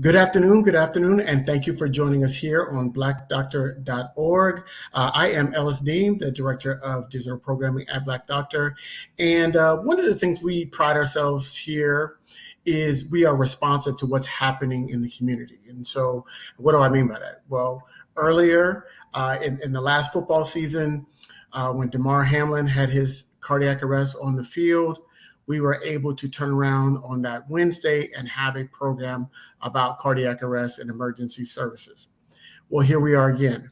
Good afternoon, and thank you for joining us here on blackdoctor.org. I am Ellis Dean, the Director of Digital Programming at Black Doctor. And one of the things we pride ourselves here is we are responsive to what's happening in the community. And so what do I mean by that? Well, earlier in the last football season, when Damar Hamlin had his cardiac arrest on the field, we were able to turn around on that Wednesday and have a program about cardiac arrest and emergency services. Well, here we are again.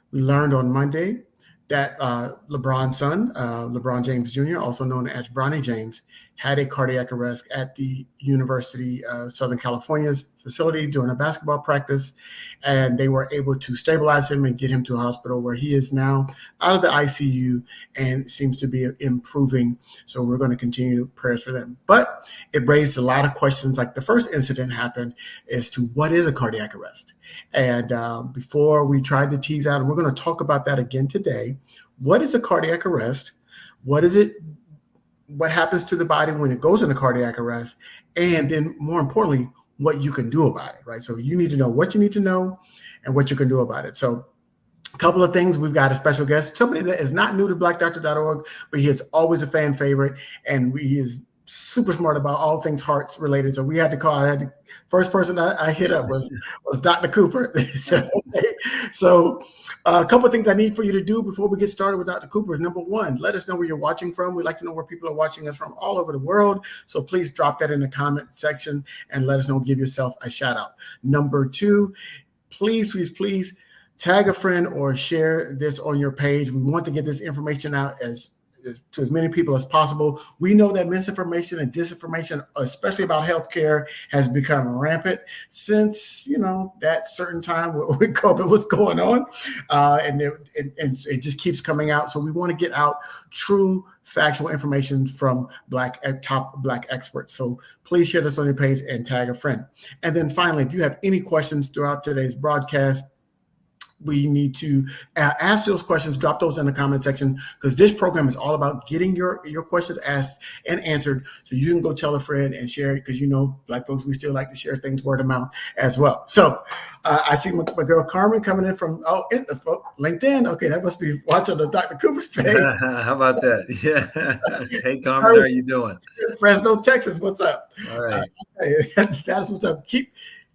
We learned on Monday that LeBron's son, LeBron James Jr., also known as Bronny James, had a cardiac arrest at the University of Southern California's facility during a basketball practice, and they were able to stabilize him and get him to a hospital where he is now out of the ICU and seems to be improving. So we're going to continue prayers for them. But it raised a lot of questions. Like the first incident happened as to what is a cardiac arrest. And before we tried to tease out, and we're going to talk about that again today, what is a cardiac arrest? What is it? What happens to the body when it goes into cardiac arrest? And then more importantly, what you can do about it, right? So you need to know what you need to know and what you can do about it. So a couple of things. We've got a special guest, somebody that is not new to blackdoctor.org, but he is always a fan favorite, and he is super smart about all things hearts related. So we had to call. First person I hit up was Dr. Cooper. So a couple of things I need for you to do before we get started with Dr. Cooper is, number one, let us know where you're watching from. We'd like to know where people are watching us from all over the world. So please drop that in the comment section and let us know. Give yourself a shout out. Number two, please tag a friend or share this on your page. We want to get this information out to as many people as possible. We know that misinformation and disinformation, especially about healthcare, has become rampant since, that certain time with COVID was going on. And it just keeps coming out. So we want to get out true factual information from top Black experts. So please share this on your page and tag a friend. And then finally, if you have any questions throughout today's broadcast, we need to ask those questions, drop those in the comment section, because this program is all about getting your questions asked and answered so you can go tell a friend and share it, because Black folks, we still like to share things word of mouth as well. So I see my girl Carmen coming in from LinkedIn. Okay, that must be watching the Dr. Cooper's page. How about that? Yeah. Hey, Carmen, how are you doing? Fresno, Texas. What's up? All right. That's what's up.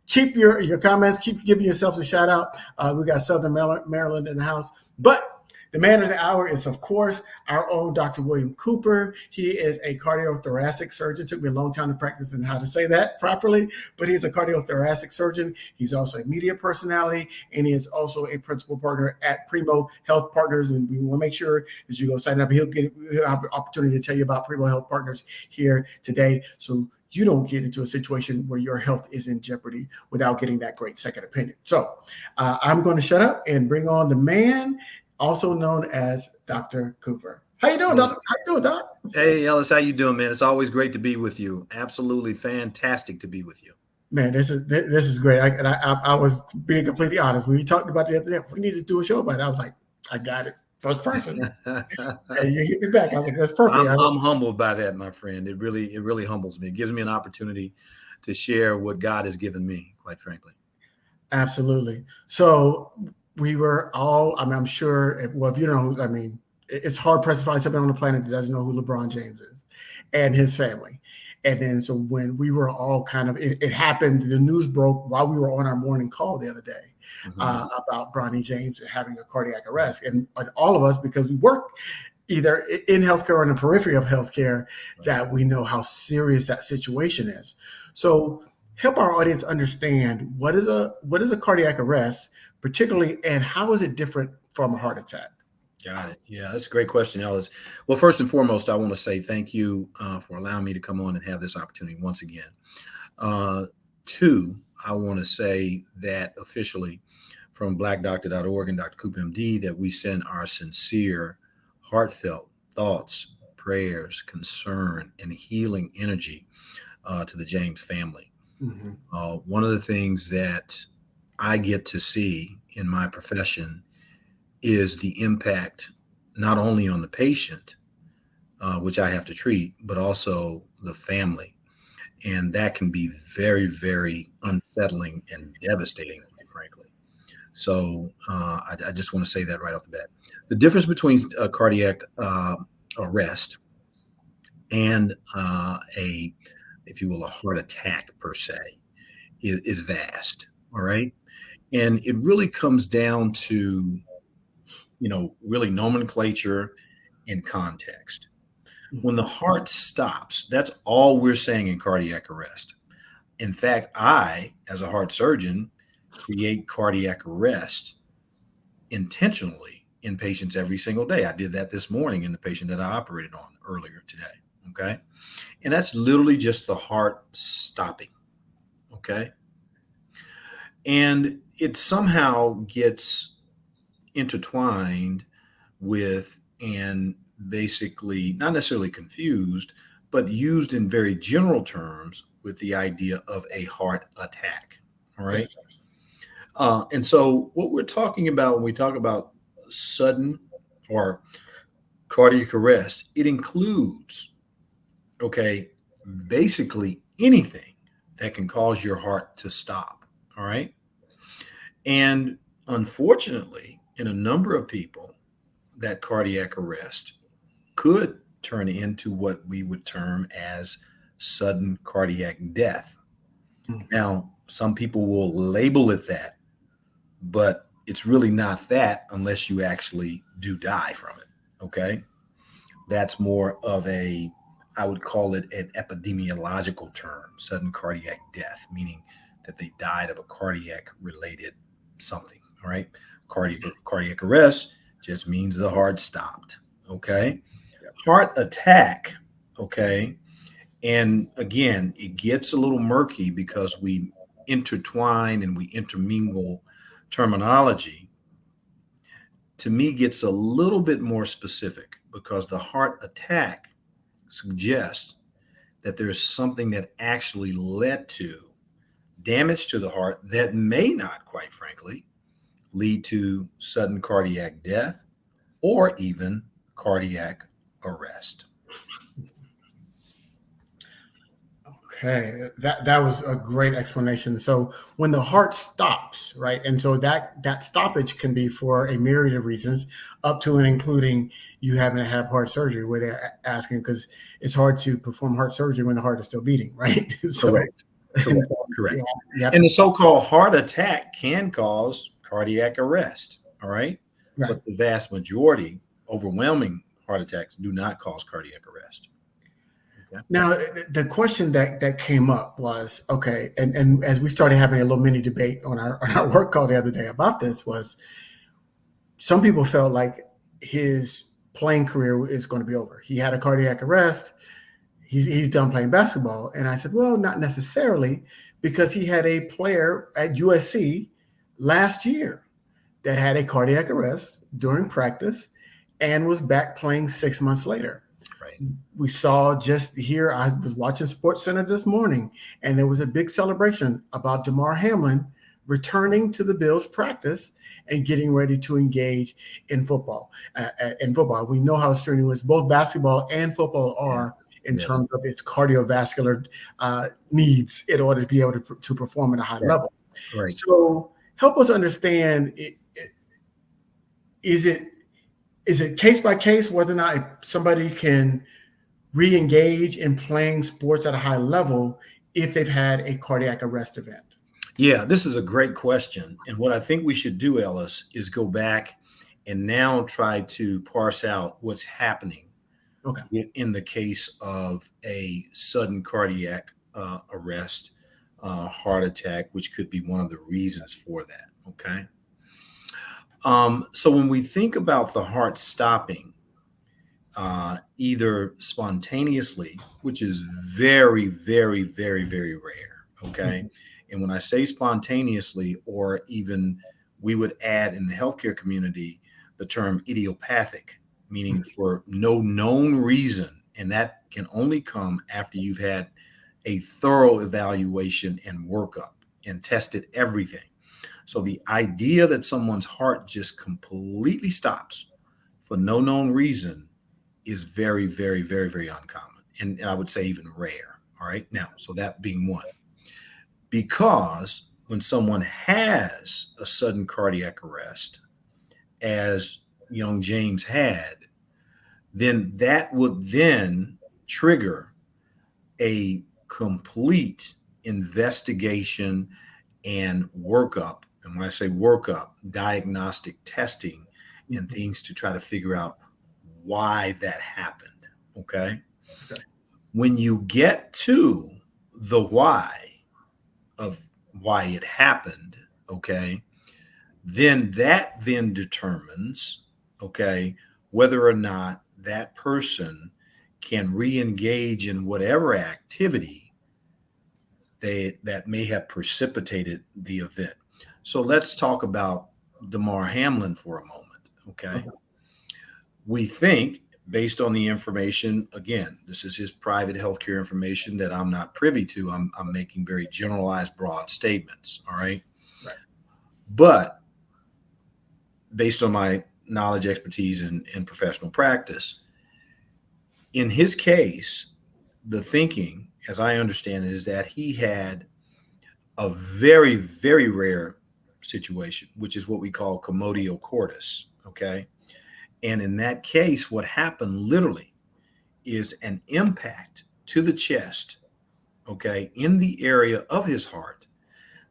Keep your comments. Keep giving yourselves a shout out. We got Southern Maryland in the house. But the man of the hour is, of course, our own Dr. William Cooper. He is a cardiothoracic surgeon. It took me a long time to practice on how to say that properly, but he's a cardiothoracic surgeon. He's also a media personality, and he is also a principal partner at Primo Health Partners. And we want to make sure that you go sign up. He'll have the opportunity to tell you about Primo Health Partners here today. So you don't get into a situation where your health is in jeopardy without getting that great second opinion. So I'm going to shut up and bring on the man, also known as Dr. Cooper. How you doing, Doctor? How you doing, Doc? Hey, Ellis, how you doing, man? It's always great to be with you. Absolutely fantastic to be with you. Man, this is great. I was being completely honest. When we talked about it the other day, we need to do a show about it. I was like, I got it. First person. And you hit me back. I was like, that's perfect. I'm humbled by that, my friend. It really humbles me. It gives me an opportunity to share what God has given me, quite frankly. Absolutely. So we were all, I'm sure, if you don't know, it's hard pressed to find somebody on the planet that doesn't know who LeBron James is and his family. And then so when we were all it happened, the news broke while we were on our morning call the other day. About Bronny James having a cardiac arrest. And all of us, because we work either in healthcare or in the periphery of healthcare, that we know how serious that situation is. So help our audience understand what is a cardiac arrest, particularly, and how is it different from a heart attack? Got it. Yeah, that's a great question, Ellis. Well, first and foremost, I want to say thank you for allowing me to come on and have this opportunity once again. Two, I want to say that officially from blackdoctor.org and Dr. Cooper MD, that we send our sincere, heartfelt thoughts, prayers, concern, and healing energy to the James family. Mm-hmm. One of the things that I get to see in my profession is the impact not only on the patient, which I have to treat, but also the family. And that can be very, very unsettling and devastating, quite frankly. So I just want to say that right off the bat. The difference between cardiac arrest and if you will, a heart attack per se is vast. All right. And it really comes down to, really nomenclature and context. When the heart stops, that's all we're saying in cardiac arrest. In fact, I, as a heart surgeon, create cardiac arrest intentionally in patients every single day. I did that this morning in the patient that I operated on earlier today. Okay. And that's literally just the heart stopping. Okay. And it somehow gets intertwined with and basically not necessarily confused, but used in very general terms with the idea of a heart attack. All right. Yes. And so what we're talking about when we talk about sudden or cardiac arrest, it includes, okay, basically anything that can cause your heart to stop. All right. And unfortunately, in a number of people, that cardiac arrest could turn into what we would term as sudden cardiac death. Mm. Now, some people will label it that, but it's really not that unless you actually do die from it. Okay. That's more of I would call it an epidemiological term, sudden cardiac death, meaning that they died of a cardiac related something. All right. Cardiac arrest just means the heart stopped. Okay. Heart attack. Okay. And again, it gets a little murky because we intertwine and we intermingle terminology. To me, gets a little bit more specific because the heart attack suggests that there's something that actually led to damage to the heart that may not, quite frankly, lead to sudden cardiac death or even cardiac arrest. Okay, that was a great explanation. So when the heart stops, right, and so that stoppage can be for a myriad of reasons, up to and including you having to have heart surgery, where they're asking because it's hard to perform heart surgery when the heart is still beating, right? So, Correct. Correct. Correct. yeah, And the so-called heart attack can cause cardiac arrest. All right. right. But the vast majority, overwhelming heart attacks do not cause cardiac arrest. Okay. Now, the question that came up was, okay, and as we started having a little mini debate on our work call the other day about this, was some people felt like his playing career is going to be over. He had a cardiac arrest. He's done playing basketball. And I said, well, not necessarily, because he had a player at USC last year that had a cardiac arrest during practice and was back playing 6 months later. Right. We saw just here, I was watching Sports Center this morning, and there was a big celebration about Damar Hamlin returning to the Bills practice and getting ready to engage in football. We know how strenuous both basketball and football are in terms of its cardiovascular needs in order to be able to perform at a high level. Right. So help us understand, is it case by case whether or not somebody can re-engage in playing sports at a high level if they've had a cardiac arrest event? Yeah, this is a great question. And what I think we should do, Ellis, is go back and now try to parse out what's happening in the case of a sudden cardiac arrest, heart attack, which could be one of the reasons for that. Okay. So when we think about the heart stopping, either spontaneously, which is very, very, very, very rare. Okay. Mm-hmm. And when I say spontaneously, or even we would add in the healthcare community the term idiopathic, meaning for no known reason. And that can only come after you've had a thorough evaluation and workup and tested everything. So the idea that someone's heart just completely stops for no known reason is very, very, very, very uncommon. And I would say even rare. All right. Now, so that being one, because when someone has a sudden cardiac arrest, as young James had, then that would then trigger a complete investigation and workup. And when I say workup, diagnostic testing and Mhm. things to try to figure out why that happened. Okay. Okay. When you get to the why of why it happened, okay, then that then determines, okay, whether or not that person can re-engage in whatever activity that may have precipitated the event. So let's talk about Damar Hamlin for a moment. Okay. Okay. We think, based on the information, again, this is his private healthcare information that I'm not privy to. I'm making very generalized, broad statements. All right. Right. But based on my knowledge, expertise, and professional practice, in his case, the thinking, as I understand it, is that he had a very, very rare situation, which is what we call commotio cordis. Okay. And in that case, what happened literally is an impact to the chest, okay, in the area of his heart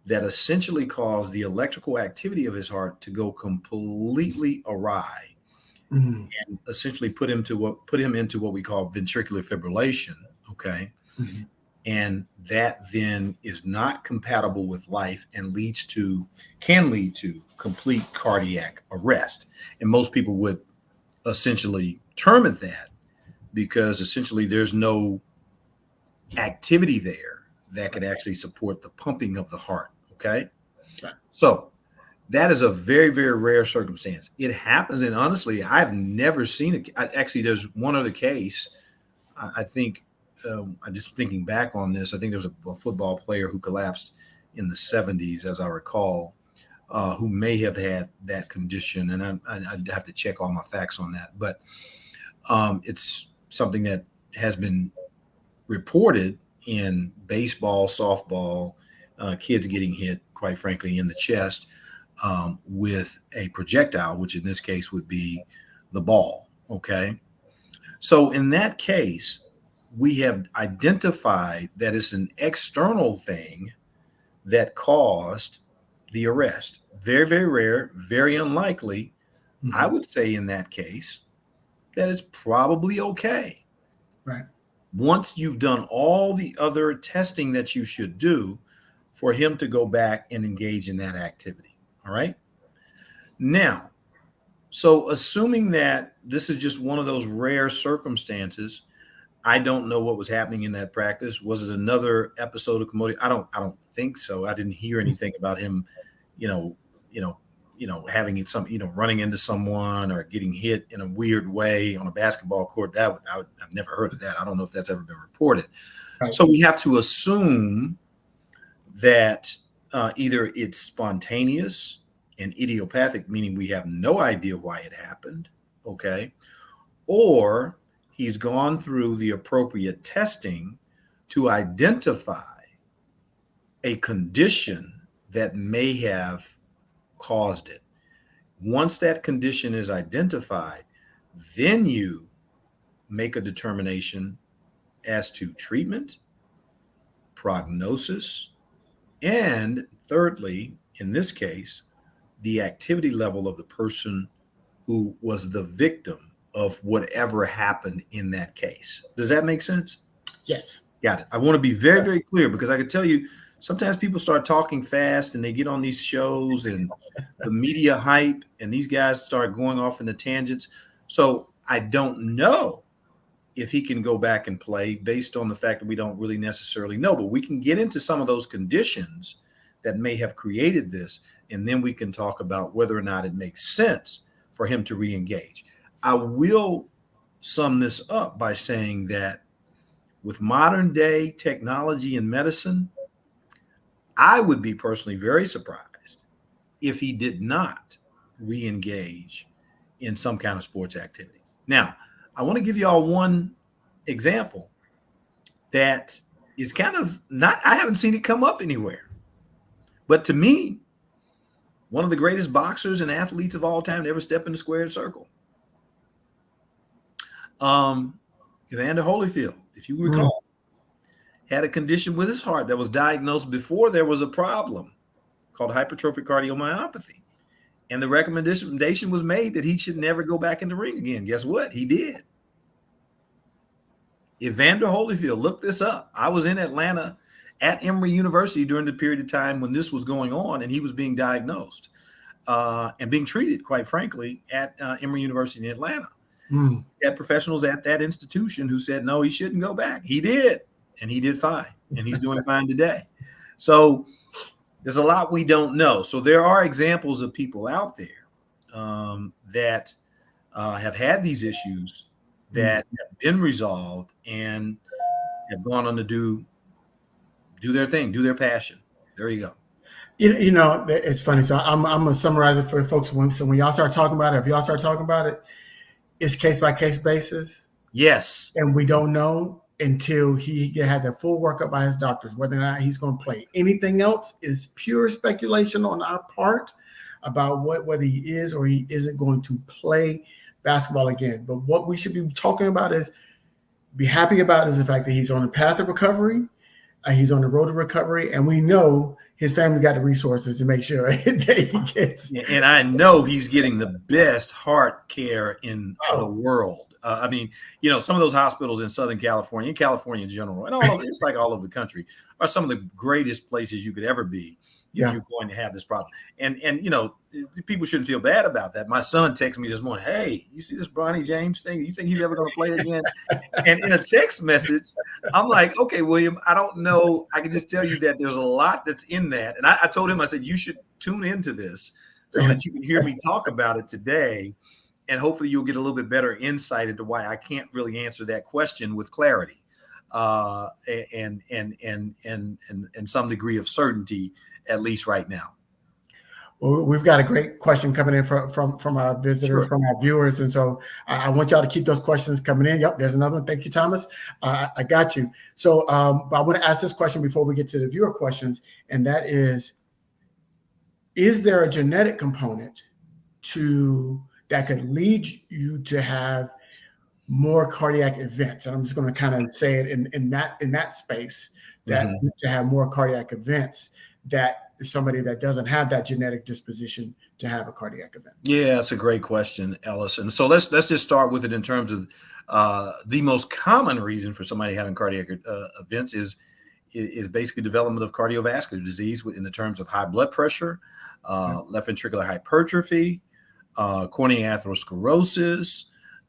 that essentially caused the electrical activity of his heart to go completely awry Mhm. and essentially put him into what we call ventricular fibrillation, okay? Mhm. And that then is not compatible with life and can lead to complete cardiac arrest. And most people would essentially term it that because essentially there's no activity there that could Right. actually support the pumping of the heart. Okay. Right. So that is a very, very rare circumstance. It happens. And honestly, I've never seen it. Actually, there's one other case. I think, I'm just thinking back on this. I think there was a football player who collapsed in the 70s, as I recall, who may have had that condition. And I'd have to check all my facts on that. But it's something that has been reported in baseball, softball, kids getting hit, quite frankly, in the chest with a projectile, which in this case would be the ball. Okay. So in that case, we have identified that it's an external thing that caused the arrest. Very, very rare, very unlikely. I Mhm. would say in that case that it's probably okay. Right. Once you've done all the other testing that you should do for him to go back and engage in that activity. All right. Now, so assuming that this is just one of those rare circumstances, I don't know what was happening in that practice. Was it another episode of commodity? I don't think so. I didn't hear anything about him, you know, you know, having it some, running into someone or getting hit in a weird way on a basketball court. I've never heard of that. I don't know if that's ever been reported. Right. So we have to assume that either it's spontaneous and idiopathic, meaning we have no idea why it happened, okay, or he's gone through the appropriate testing to identify a condition that may have caused it. Once that condition is identified, then you make a determination as to treatment, prognosis, and thirdly, in this case, the activity level of the person who was the victim of whatever happened in that case. Does that make sense? Yes. Got it. I want to be very, Right. very clear because I can tell you sometimes people start talking fast and they get on these shows and the media hype and these guys start going off into tangents. So I don't know if he can go back and play based on the fact that we don't really necessarily know, but we can get into some of those conditions that may have created this. And then we can talk about whether or not it makes sense for him to re-engage. I will sum this up by saying that with modern day technology and medicine, I would be personally very surprised if he did not re-engage in some kind of sports activity. Now, I want to give you all one example that is kind of not, I haven't seen it come up anywhere. But to me, one of the greatest boxers and athletes of all time to ever step in the squared circle, Evander Holyfield, if you Mm. recall, had a condition with his heart that was diagnosed before there was a problem called hypertrophic cardiomyopathy. And the recommendation was made that he should never go back in the ring again. Guess what? He did. Evander Holyfield, look this up. I was in Atlanta at Emory University during the period of time when this was going on, and he was being diagnosed and being treated, quite frankly, at Emory University in Atlanta. Mm. He had professionals at that institution who said, no, he shouldn't go back. He did, and he did fine, and he's doing fine today. So there's a lot we don't know. So there are examples of people out there that have had these issues that have been resolved and have gone on to do their thing, do their passion. There you go. You know, it's funny. So I'm going to summarize it for folks. So when y'all start talking about it, if y'all start talking about it, it's case by case basis. Yes. And we don't know until he has a full workup by his doctors, whether or not he's going to play. Anything else is pure speculation on our part about whether he is or he isn't going to play basketball again. But what we should be talking about is be happy about is the fact that he's on the path of recovery. He's on the road to recovery, and we know his family got the resources to make sure that he gets. And I know he's getting the best heart care in the world. I mean, you know, some of those hospitals in Southern California, in California in general, and all over, it's like all over the country, are some of the greatest places you could ever be if you're going to have this problem. And you know, people shouldn't feel bad about that. My son texted me this morning, "Hey, you see this Bronny James thing? You think he's ever going to play again?" And in a text message, I'm like, "Okay, William, I don't know. I can just tell you that there's a lot that's in that." And I told him, I said, "You should tune into this so that you can hear me talk about it today, and hopefully you'll get a little bit better insight into why I can't really answer that question with clarity and some degree of certainty, at least right now." Well, we've got a great question coming in from our visitors, from our viewers. And so I want y'all to keep those questions coming in. Yep, there's another one. Thank you, Thomas. I got you. So but I want to ask this question before we get to the viewer questions. And that is there a genetic component that could lead you to have more cardiac events? And I'm just going to kind of say it in that space, that to have more cardiac events, that somebody that doesn't have that genetic disposition to have a cardiac event? Yeah, that's a great question, Ellis. And so let's just start with it in terms of the most common reason for somebody having cardiac events is basically development of cardiovascular disease in the terms of high blood pressure, left ventricular hypertrophy, coronary atherosclerosis,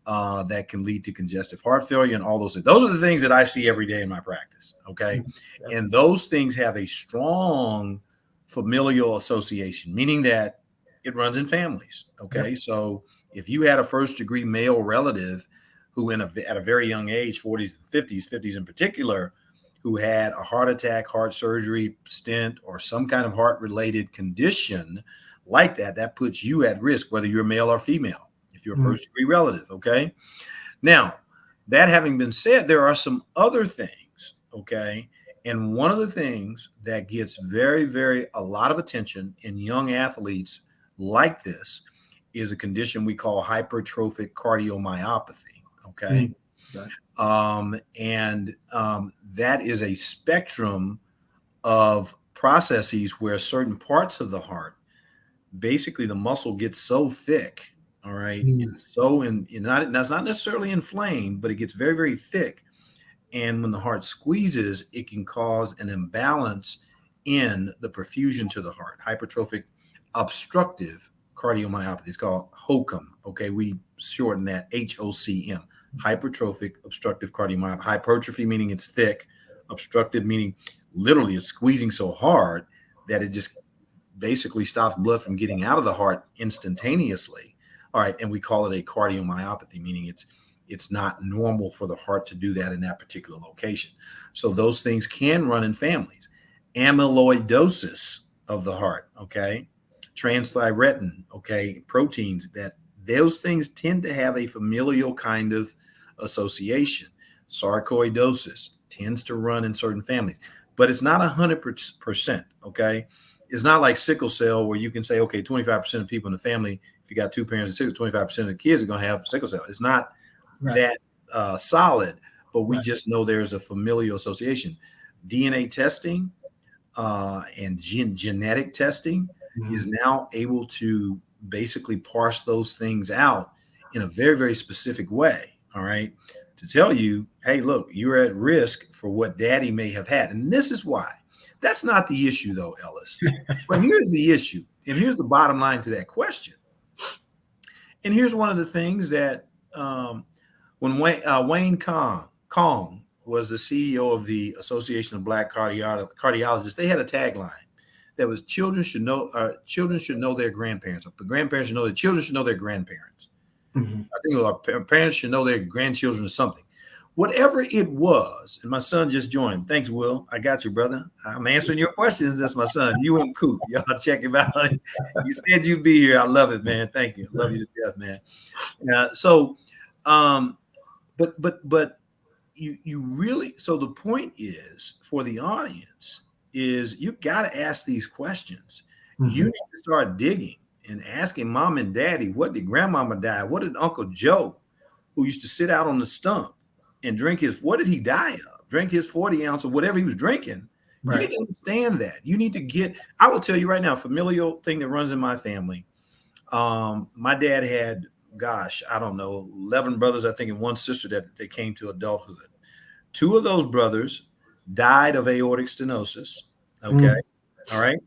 that can lead to congestive heart failure and all those things. Those are the things that I see every day in my practice. Okay. And those things have a strong familial association, meaning that it runs in families. Okay. So if you had a first degree male relative who at a very young age, 40s, 50s in particular, who had a heart attack, heart surgery, stent, or some kind of heart related condition like that, that puts you at risk, whether you're male or female, if you're a first degree relative. Okay. Now, that having been said, there are some other things. Okay. And one of the things that gets a lot of attention in young athletes like this is a condition we call hypertrophic cardiomyopathy. Okay. That is a spectrum of processes where certain parts of the heart, basically the muscle gets so thick, all right, that's not necessarily inflamed, but it gets very, very thick. And when the heart squeezes, it can cause an imbalance in the perfusion to the heart. Hypertrophic obstructive cardiomyopathy is called HOCM. Okay, we shorten that HOCM. Hypertrophic obstructive cardiomyopathy. Hypertrophy meaning it's thick. Obstructive meaning literally it's squeezing so hard that it just basically stops blood from getting out of the heart instantaneously. All right, and we call it a cardiomyopathy, meaning it's not normal for the heart to do that in that particular location. So those things can run in families. Amyloidosis of the heart, okay? Transthyretin, okay? Proteins, those things tend to have a familial kind of association. Sarcoidosis tends to run in certain families, but it's not 100%. Okay. It's not like sickle cell where you can say, okay, 25% of people in the family, if you got two parents and sickle, 25% of the kids are going to have sickle cell. It's not Right. that solid, but we Right. just know there's a familial association. DNA testing and genetic testing is now able to basically parse those things out in a very, very specific way. All right. To tell you, hey, look, you're at risk for what daddy may have had. And this is why. That's not the issue, though, Ellis. But here's the issue. And here's the bottom line to that question. And here's one of the things that when Wayne Kong was the CEO of the Association of Black Cardiologists, they had a tagline that was children should know their grandparents. Or grandparents should know their children should know their grandparents. I think it was our parents should know their grandchildren or something. Whatever it was, and my son just joined. Thanks, Will. I got you, brother. I'm answering your questions. That's my son. You and Coop. Y'all check him out. You said you'd be here. I love it, man. Thank you. Love you to death, man. But you really, so the point is for the audience is you got to ask these questions. You need to start digging and asking mom and daddy, what did grandmama die? What did Uncle Joe, who used to sit out on the stump and drink what did he die of? Drink his 40 ounce or whatever he was drinking. Right. You need to understand that. You need to I will tell you right now, familial thing that runs in my family. My dad had, I don't know, 11 brothers, I think, and one sister that came to adulthood. 2 of those brothers died of aortic stenosis. Okay. All right.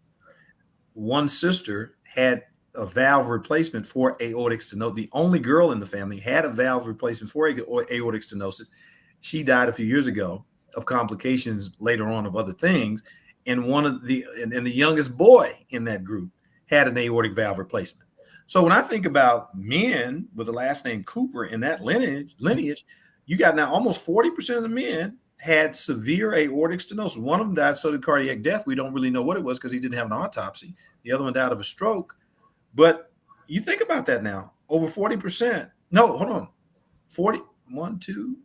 One sister had a valve replacement for aortic stenosis. The only girl in the family had a valve replacement for aortic stenosis. She died a few years ago of complications later on of other things. And the youngest boy in that group had an aortic valve replacement. So when I think about men with the last name Cooper in that lineage, you got now almost 40% of the men had severe aortic stenosis. One of them died sudden cardiac death. We don't really know what it was because he didn't have an autopsy. The other one died of a stroke. But you think about that now, over 40%. No, hold on. 1, 2,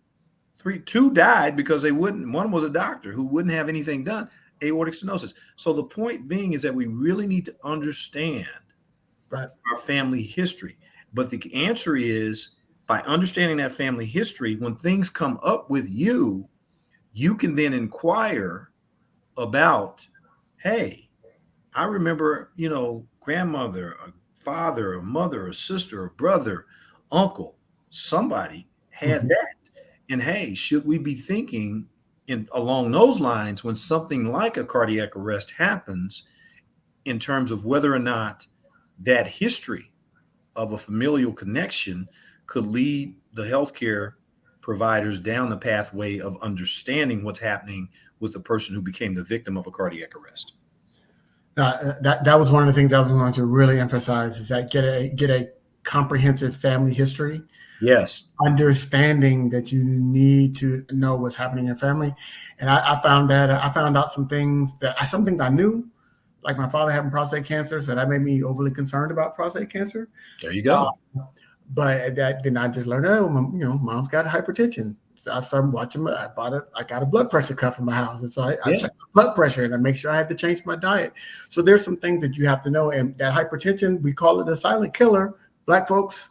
3, 2 died because they wouldn't. One was a doctor who wouldn't have anything done, aortic stenosis. So the point being is that we really need to understand our family history. But the answer is by understanding that family history, when things come up with you, you can then inquire about, hey, I remember, grandmother, a father, a mother, a sister, a brother, uncle, somebody had that. And hey, should we be thinking along those lines when something like a cardiac arrest happens in terms of whether or not that history of a familial connection could lead the healthcare providers down the pathway of understanding what's happening with the person who became the victim of a cardiac arrest. That was one of the things I was going to really emphasize is that get a comprehensive family history. Yes. Understanding that you need to know what's happening in your family. And I found out some things I knew, like my father having prostate cancer. So that made me overly concerned about prostate cancer. There you go. But then I just learned, mom's got hypertension. So I started watching. I got a blood pressure cuff in my house, and so I checked my blood pressure and I make sure I had to change my diet. So there's some things that you have to know. And that hypertension, we call it a silent killer. Black folks,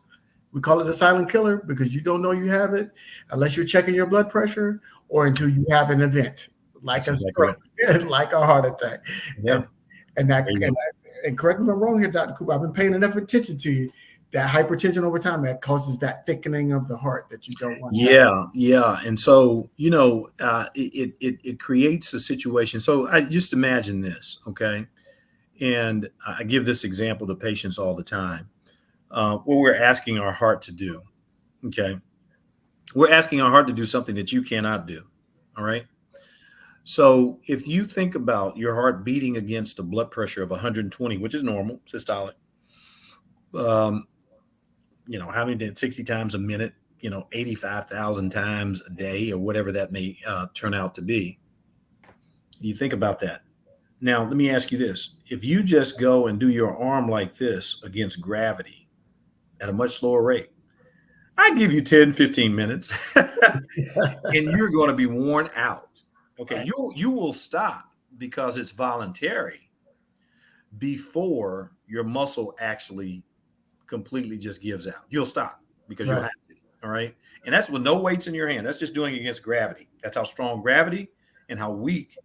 we call it a silent killer because you don't know you have it unless you're checking your blood pressure or until you have an event like a stroke, like a heart attack. Yeah. And correct me if I'm wrong here, Dr. Cooper. I've been paying enough attention to you. That hypertension over time that causes that thickening of the heart that you don't want. Yeah. And so, it creates a situation. So I just imagine this, okay? And I give this example to patients all the time. What we're asking our heart to do, okay? We're asking our heart to do something that you cannot do, all right? So if you think about your heart beating against a blood pressure of 120, which is normal, systolic, having to 60 times a minute, 85,000 times a day or whatever that may turn out to be. You think about that. Now, let me ask you this. If you just go and do your arm like this against gravity at a much slower rate, I give you 10, 15 minutes and you're going to be worn out. Okay. Right. You will stop because it's voluntary before your muscle actually completely just gives out. You'll stop because you'll Right. have to. All right. And that's with no weights in your hand. That's just doing it against gravity. That's how strong gravity and how weak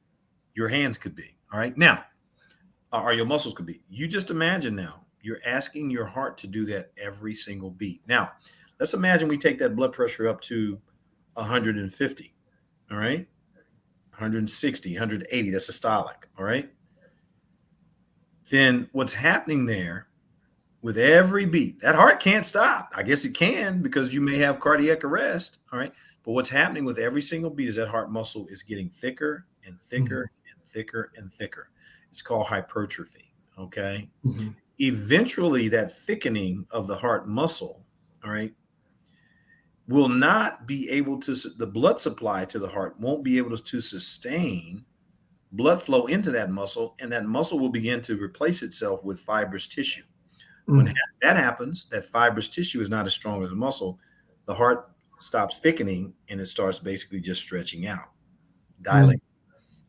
your hands could be. All right. Now, or your muscles could be. You just imagine now you're asking your heart to do that every single beat. Now, let's imagine we take that blood pressure up to 150. All right. 160, 180. That's systolic. All right. Then what's happening there with every beat, that heart can't stop. I guess it can because you may have cardiac arrest. All right. But what's happening with every single beat is that heart muscle is getting thicker and Mm-hmm. thicker and thicker and thicker. It's called hypertrophy. Okay. Mm-hmm. Eventually, that thickening of the heart muscle, all right, will not be able to, the blood supply to the heart won't be able to sustain blood flow into that muscle, and that muscle will begin to replace itself with fibrous tissue. When that happens, that fibrous tissue is not as strong as the muscle, the heart stops thickening and it starts basically just stretching out, Mm-hmm. dilating,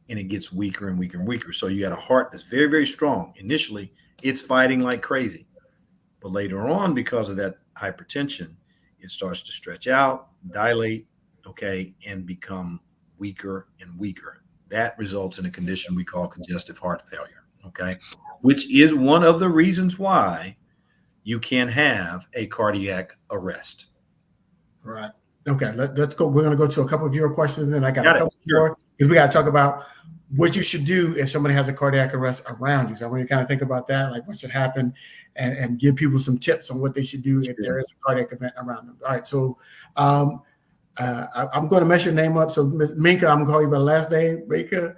and it gets weaker and weaker and weaker. So you got a heart that's very, very strong. Initially, it's fighting like crazy. But later on, because of that hypertension, it starts to stretch out, dilate, okay, and become weaker and weaker. That results in a condition we call congestive heart failure, okay, which is one of the reasons why you can have a cardiac arrest. Right. Okay. Let's go. We're going to go to a couple of your questions, and I got a Got it. couple Sure. more because we got to talk about what you should do if somebody has a cardiac arrest around you. So I want you to kind of think about that, like what should happen, and give people some tips on what they should do if Sure. there is a cardiac event around them. All right. So um, I'm going to mess your name up. So Ms. Minka, I'm going to call you by the last name, Minka.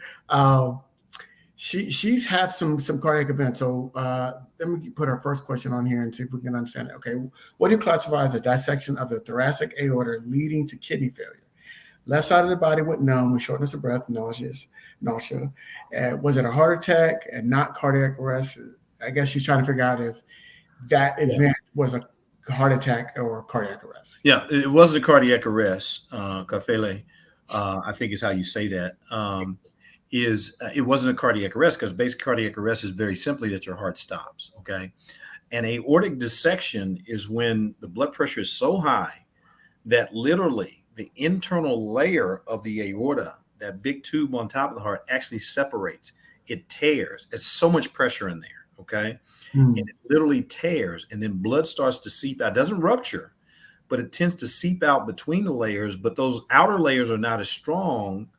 She's had some cardiac events. So let me put her first question on here and see if we can understand it. Okay, what do you classify as a dissection of the thoracic aorta leading to kidney failure? Left side of the body went numb with shortness of breath, nausea. Was it a heart attack and not cardiac arrest? I guess she's trying to figure out if that event was a heart attack or cardiac arrest. Yeah, it wasn't a cardiac arrest, Kafele, I think is how you say that. It wasn't a cardiac arrest because basic cardiac arrest is very simply that your heart stops. Okay. And aortic dissection is when the blood pressure is so high that literally the internal layer of the aorta, that big tube on top of the heart, actually separates. It tears. It's so much pressure in there. Okay. And it literally tears, and then blood starts to seep out. It doesn't rupture, but it tends to seep out between the layers. But those outer layers are not as strong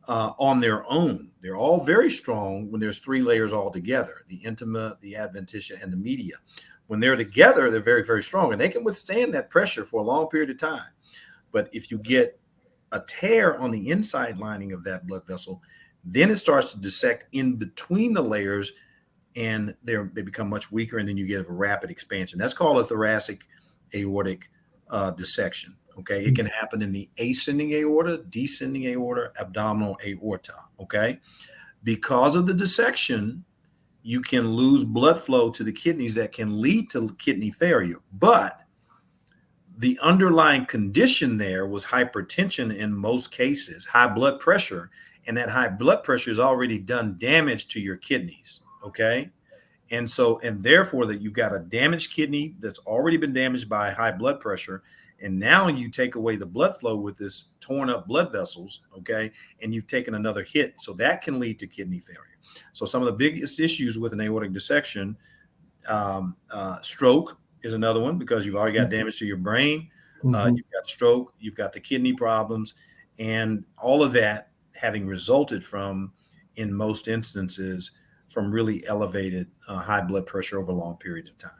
on their own. They're all very strong when there's three layers all together: the intima, the adventitia, and the media. When they're together, they're very, very strong, and they can withstand that pressure for a long period of time. But if you get a tear on the inside lining of that blood vessel, then it starts to dissect in between the layers, and they become much weaker, and then you get a rapid expansion. That's called a thoracic aortic dissection. Okay, it can happen in the ascending aorta, descending aorta, abdominal aorta. Okay, because of the dissection, you can lose blood flow to the kidneys that can lead to kidney failure. But the underlying condition there was hypertension in most cases, high blood pressure, and that high blood pressure has already done damage to your kidneys. Okay. And so, and therefore, that you've got a damaged kidney that's already been damaged by high blood pressure. And now you take away the blood flow with this torn up blood vessels. Okay. And you've taken another hit. So that can lead to kidney failure. So some of the biggest issues with an aortic dissection, stroke is another one, because you've already got damage to your brain. You've got stroke, you've got the kidney problems, and all of that having resulted from, in most instances, from really elevated high blood pressure over long periods of time.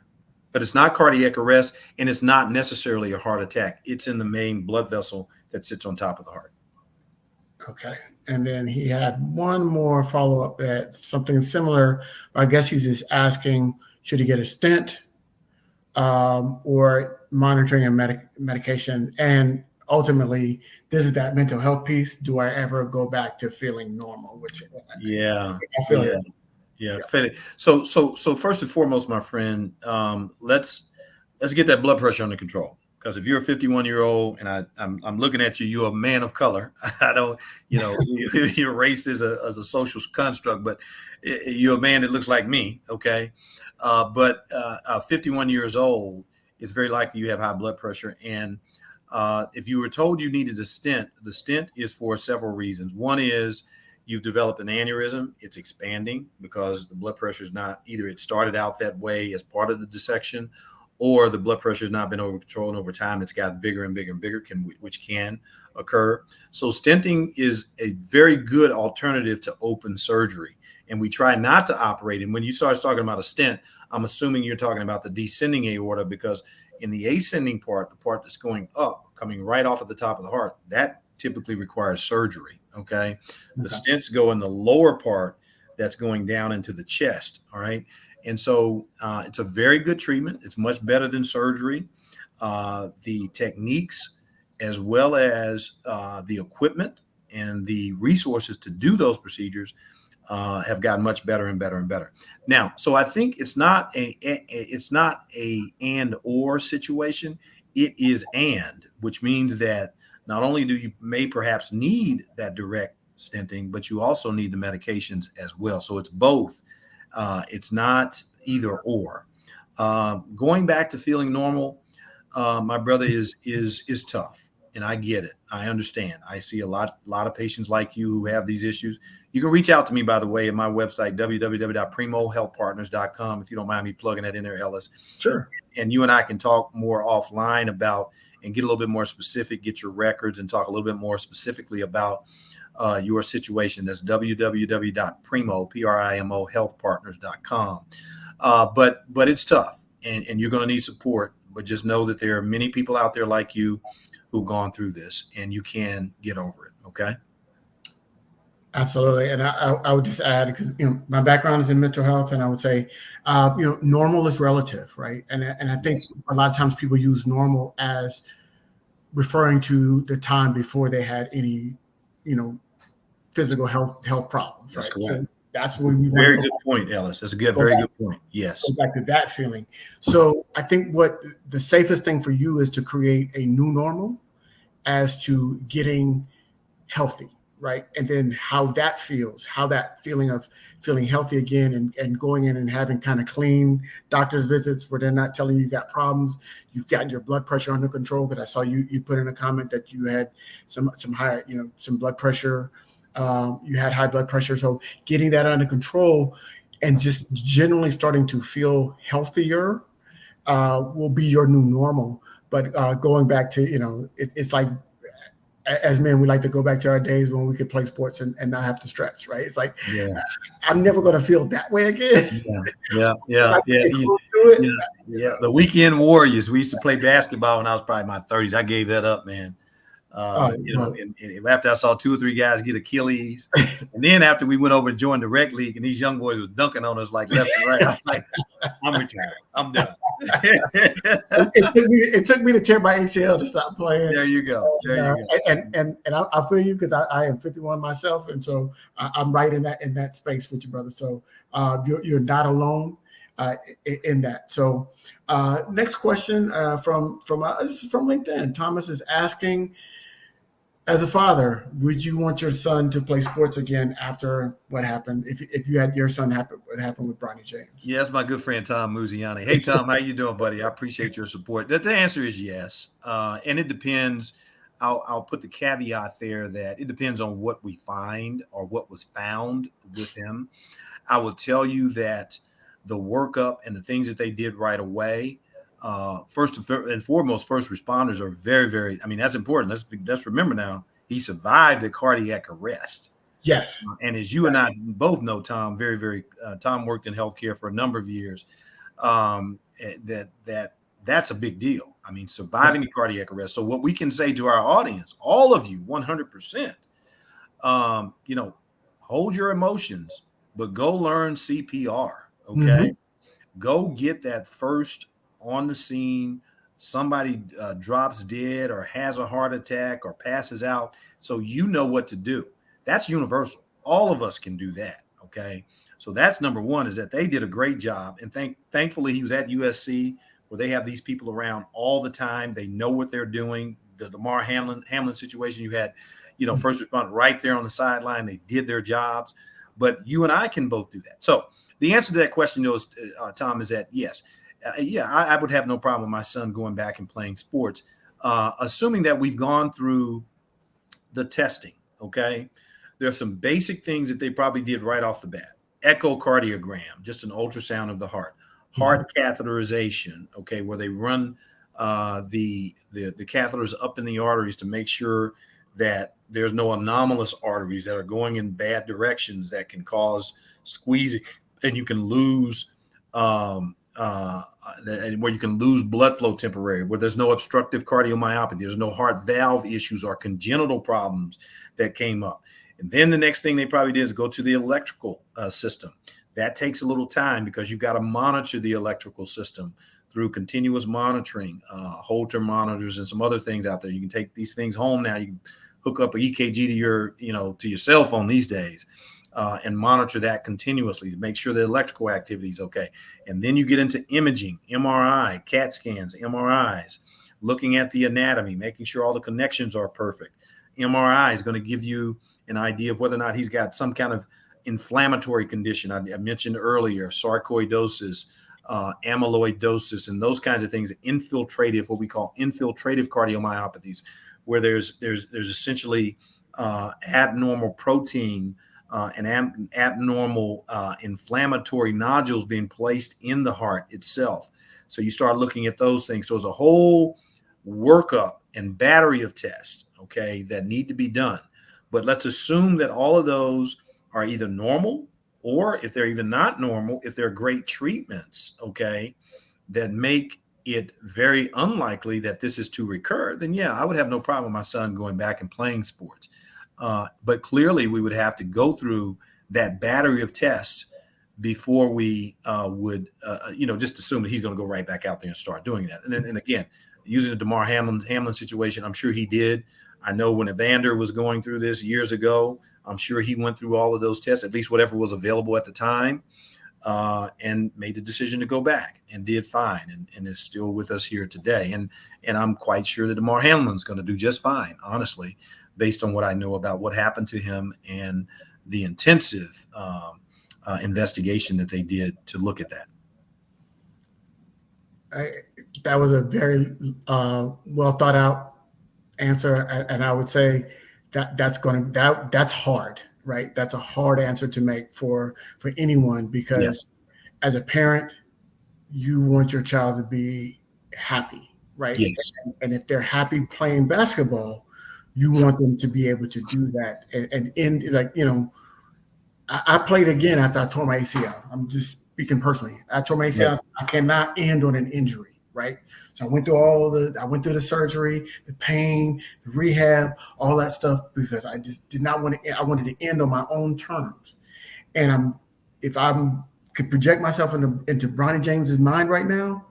But it's not cardiac arrest, and it's not necessarily a heart attack. It's in the main blood vessel that sits on top of the heart. Okay. And then he had one more follow-up that something similar. I guess he's just asking, should he get a stent or monitoring and medication? And ultimately, this is that mental health piece. Do I ever go back to feeling normal? Which I feel Yeah. So first and foremost, my friend, let's get that blood pressure under control. Because if you're a 51-year-old and I'm looking at you, you're a man of color. I don't, your race is a social construct, but you're a man that looks like me. Okay. But 51 years old, it's very likely you have high blood pressure. And if you were told you needed a stent, the stent is for several reasons. One is you've developed an aneurysm. It's expanding because the blood pressure is not, either it started out that way as part of the dissection, or the blood pressure has not been over controlled, and over time it's gotten bigger and bigger and bigger, which can occur. So stenting is a very good alternative to open surgery. And we try not to operate. And when you start talking about a stent, I'm assuming you're talking about the descending aorta, because in the ascending part, the part that's going up, coming right off of the top of the heart, that typically requires surgery. Okay. The stents go in the lower part that's going down into the chest. All right. And so it's a very good treatment. It's much better than surgery. The techniques, as well as the equipment and the resources to do those procedures, have gotten much better and better and better. Now, so I think it's not a and or situation. It is and, which means that not only do you may perhaps need that direct stenting, but you also need the medications as well. So it's both. It's not either or. Going back to feeling normal, my brother, is tough. And I get it. I understand. I see a lot of patients like you who have these issues. You can reach out to me, by the way, at my website, www.primohealthpartners.com, if you don't mind me plugging that in there, Ellis. Sure. And you and I can talk more offline about and get a little bit more specific, get your records and talk a little bit more specifically about your situation. That's www.primo, healthpartners.com. But it's tough, and you're going to need support. But just know that there are many people out there like you who've gone through this, and you can get over it. Okay. Absolutely. And I would just add, because my background is in mental health, and I would say normal is relative, right? And I think a lot of times people use normal as referring to the time before they had any physical health problems. That's right? correct. So that's where we very good point, Ellis. That's a very good point. Yes. Go back to that feeling. So I think what the safest thing for you is to create a new normal as to getting healthy, right? And then how that feels, how that feeling of feeling healthy again, and going in and having kind of clean doctor's visits where they're not telling you got problems. You've got your blood pressure under control, because I saw you put in a comment that you had some high, some blood pressure. You had high blood pressure. So getting that under control and just generally starting to feel healthier will be your new normal. But going back to, it's like, as men, we like to go back to our days when we could play sports and not have to stretch, right? It's like, I'm never going to feel that way again. Yeah. The weekend warriors. We used to play basketball when I was probably in my 30s. I gave that up, man. And after I saw 2 or 3 guys get Achilles, and then after we went over and joined the rec league, and these young boys was dunking on us like left and right, I was like, I'm retired. I'm done. it took me to tear my ACL to stop playing. There you go. And I feel you, because I am 51 myself, and so I'm right in that space with you, brother. So you're not alone in that. So next question this is from LinkedIn. Thomas is asking, as a father, would you want your son to play sports again after what happened? If you had your son what happened with Bronny James? Yeah, that's my good friend Tom Muziani. Hey Tom, how you doing, buddy? I appreciate your support. The answer is yes, and it depends. I'll put the caveat there that it depends on what we find or what was found with him. I will tell you that the workup and the things that they did right away. First and foremost, first responders are very, very, that's important. Let's remember now, he survived the cardiac arrest. Yes. And as you and I both know, Tom, very, very, Tom worked in healthcare for a number of years. That's a big deal. Surviving the cardiac arrest. So what we can say to our audience, all of you, 100%, hold your emotions, but go learn CPR. Okay. Mm-hmm. Go get that first on the scene. Somebody drops dead or has a heart attack or passes out, so you know what to do. That's universal. All of us can do that. Okay. So that's number one, is that they did a great job. And thankfully he was at USC where they have these people around all the time. They know what they're doing. The Damar Hamlin situation, you had, first responder right there on the sideline. They did their jobs, but you and I can both do that. So the answer to that question, Tom, is that yes, I would have no problem with my son going back and playing sports, assuming that we've gone through the testing. Okay, there are some basic things that they probably did right off the bat. Echocardiogram, just an ultrasound of the heart catheterization, okay, where they run the catheters up in the arteries to make sure that there's no anomalous arteries that are going in bad directions that can cause squeezing, and you can lose where you can lose blood flow temporarily, where there's no obstructive cardiomyopathy, there's no heart valve issues or congenital problems that came up. And then the next thing they probably did is go to the electrical system. That takes a little time because you've got to monitor the electrical system through continuous monitoring, Holter monitors, and some other things out there. You can take these things home now. You can hook up an EKG to your cell phone these days, and monitor that continuously to make sure the electrical activity is okay. And then you get into imaging, MRI, CAT scans, MRIs, looking at the anatomy, making sure all the connections are perfect. MRI is going to give you an idea of whether or not he's got some kind of inflammatory condition. I mentioned earlier, sarcoidosis, amyloidosis, and those kinds of things. What we call infiltrative cardiomyopathies, where there's essentially abnormal protein and abnormal inflammatory nodules being placed in the heart itself. So you start looking at those things. So there's a whole workup and battery of tests, okay, that need to be done. But let's assume that all of those are either normal, or if they're even not normal, if they're great treatments, okay, that make it very unlikely that this is to recur, then yeah, I would have no problem with my son going back and playing sports. But clearly we would have to go through that battery of tests before we would just assume that he's going to go right back out there and start doing that. And again, using the Damar Hamlin situation, I'm sure he did. I know when Evander was going through this years ago, I'm sure he went through all of those tests, at least whatever was available at the time, and made the decision to go back and did fine, and is still with us here today. And I'm quite sure that Damar Hamlin's going to do just fine, honestly, based on what I know about what happened to him and the intensive investigation that they did to look at that. That was a very well thought out answer, and I would say that's hard, right? That's a hard answer to make for anyone, because Yes. As a parent, you want your child to be happy, right? Yes. And if they're happy playing basketball, you want them to be able to do that. And in I played again after I tore my ACL. I'm just speaking personally. I tore my ACL. Right. I cannot end on an injury, right? So I went through the surgery, the pain, the rehab, all that stuff, because I just did not want to. I wanted to end on my own terms. And if I could project myself into Bronny James's mind right now,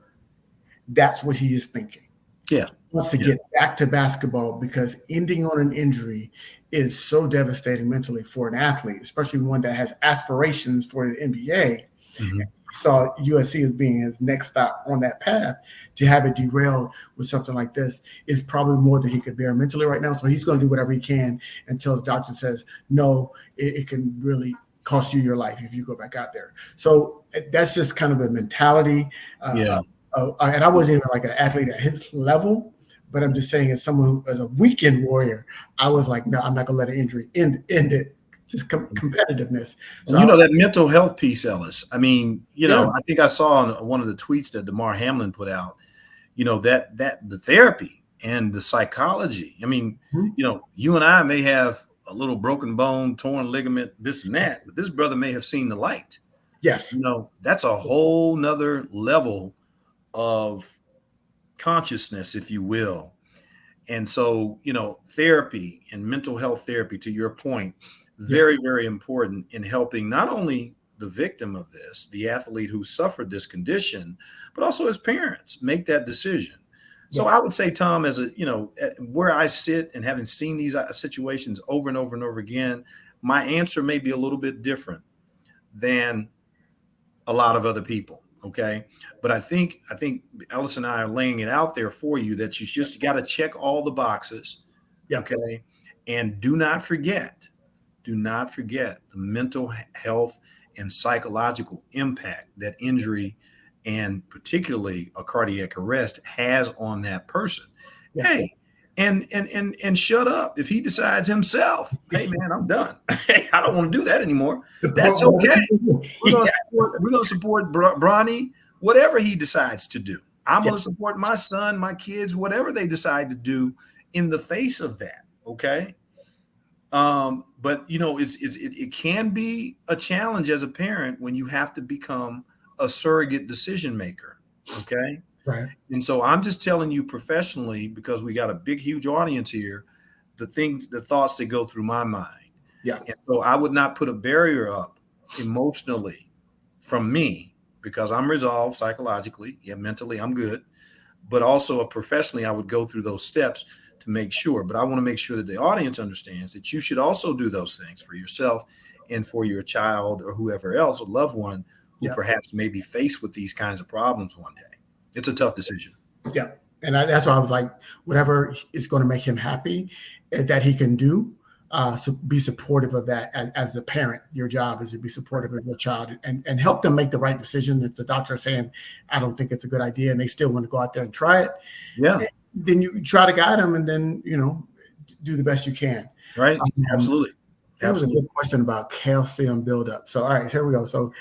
that's what he is thinking. Yeah. He wants to get back to basketball, because ending on an injury is so devastating mentally for an athlete, especially one that has aspirations for the NBA. Mm-hmm. Saw USC as being his next stop on that path. To have it derailed with something like this is probably more than he could bear mentally right now. So he's going to do whatever he can until the doctor says, no, it can really cost you your life if you go back out there. So that's just kind of the mentality. And I wasn't even like an athlete at his level, but I'm just saying, as someone who, as a weekend warrior, I was like, no, I'm not going to let an injury end it. Just competitiveness. So that mental health piece, Ellis. I mean, I think I saw on one of the tweets that Damar Hamlin put out, that the therapy and the psychology. I mean, you and I may have a little broken bone, torn ligament, this and that, but this brother may have seen the light. Yes. That's a whole nother level of consciousness, if you will. And so, therapy and mental health therapy, to your point, very, very important in helping not only the victim of this, the athlete who suffered this condition, but also his parents make that decision. So I would say, Tom, as where I sit and having seen these situations over and over and over again, my answer may be a little bit different than a lot of other people. Okay. But I think Ellis and I are laying it out there for you that you just got to check all the boxes. Yeah. Okay. And do not forget the mental health and psychological impact that injury and particularly a cardiac arrest has on that person. Yeah. Hey, and shut up if he decides himself, hey man, I'm done. Hey, I don't want to do that anymore. That's okay. We're going to support, Bronny, whatever he decides to do. I'm going to support my son, my kids, whatever they decide to do in the face of that. Okay. But you know, it can be a challenge as a parent when you have to become a surrogate decision maker. Okay. Right. And so I'm just telling you professionally, because we got a big, huge audience here, the thoughts that go through my mind. Yeah. And so I would not put a barrier up emotionally from me because I'm resolved psychologically. Yeah, mentally I'm good. But also professionally, I would go through those steps to make sure. But I want to make sure that the audience understands that you should also do those things for yourself and for your child or whoever else, a loved one who perhaps may be faced with these kinds of problems one day. It's a tough decision. Yeah. And that's why I was like, whatever is going to make him happy that he can do, so be supportive of that as the parent. Your job is to be supportive of your child and help them make the right decision. If the doctor is saying, I don't think it's a good idea, and they still want to go out there and try it, then you try to guide them and then, you know, do the best you can. Right. Absolutely. That was a good question about calcium buildup. So, all right, here we go. So,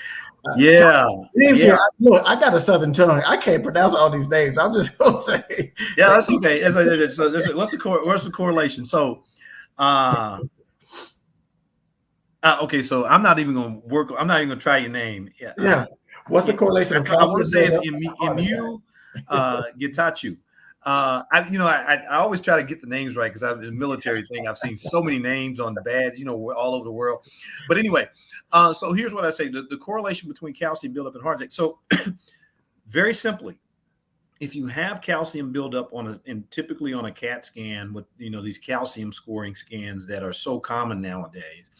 names here. Look, I got a Southern tongue. I can't pronounce all these names. I'm just gonna say. Yeah, that's okay. So, what's the correlation? So, okay. So I'm not even gonna work. I'm not even gonna try your name. Yeah. What's the correlation? I want to say it's Imu Getachew. I always try to get the names right because I'm in the military thing. I've seen so many names on the badge, all over the world. But anyway, so here's what I say: the correlation between calcium buildup and heart attack. So, very simply, if you have calcium buildup and typically on a CAT scan with these calcium scoring scans that are so common nowadays,